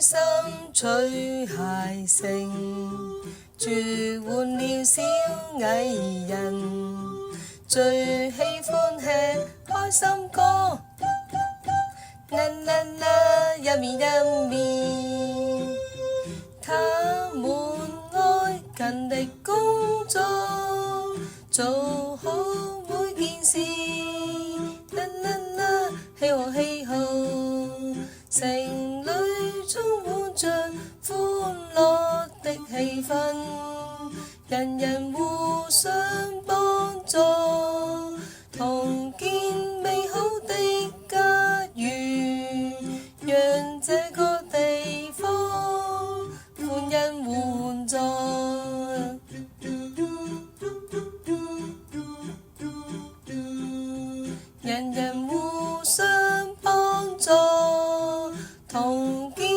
心取諧成，住換了小矮人，最喜歡吃開心果，啦啦啦，yummy yummy，他們愛勤力工作，做好每件事，啦啦啦，嘿吼嘿吼，城裏充滿着歡樂的氣氛，人人互相幫助，同建美好的家園，讓這個地方歡欣滿載。人人互相幫助，同建